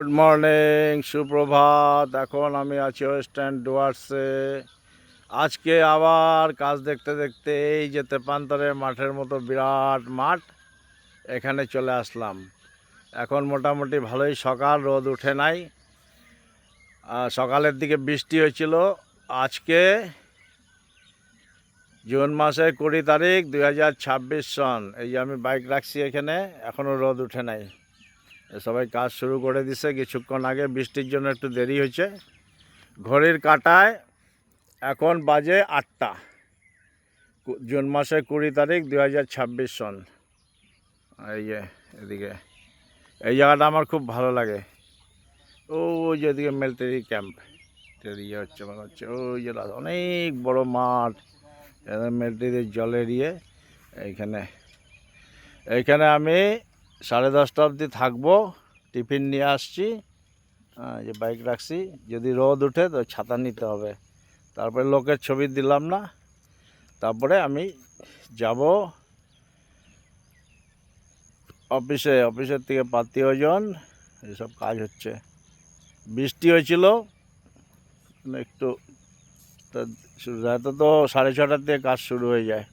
Good morning, সুপ্রভাত। এখন আমি আছি ওয়েস্টার্ন ডুয়ার্সে। আজকে আবার কাজ দেখতে দেখতে এই যে তেপান্তরের মাঠের মতো বিরাট মাঠ, এখানে চলে আসলাম। এখন মোটামুটি ভালোই সকাল, রোদ উঠে নাই। সকালের দিকে বৃষ্টি হয়েছিল। আজকে জুন মাসের 20 তারিখ 2026 সন। এই যে আমি বাইক রাখছি এখানে, এখনও রোদ উঠে নাই। সবাই কাজ শুরু করে দিছে কিছুক্ষণ আগে। বৃষ্টির জন্য একটু দেরি হয়েছে। ঘড়ির কাঁটায় এখন বাজে 8টা। জুন মাসের 20 তারিখ 2026 সন। এই যে এদিকে এই জায়গাটা আমার খুব ভালো লাগে। ওই যে এদিকে মিলিটারি ক্যাম্প ইয়ে হচ্ছে মনে হচ্ছে। ওই যে অনেক বড় মাঠ, মিলিটারির জলের ইয়ে। এইখানে এইখানে আমি 10:30 অবধি থাকবো। টিফিন নিয়ে আসছি, যে বাইক রাখছি। যদি রোদ উঠে তো ছাতা নিতে হবে। তারপরে লোকের ছবি দিলাম না, তারপরে আমি যাব অফিসের থেকে পাতি ওজন এসব কাজ হচ্ছে। বৃষ্টি হয়েছিল একটু, রাতে তো 6:30টার থেকে কাজ শুরু হয়ে যায়।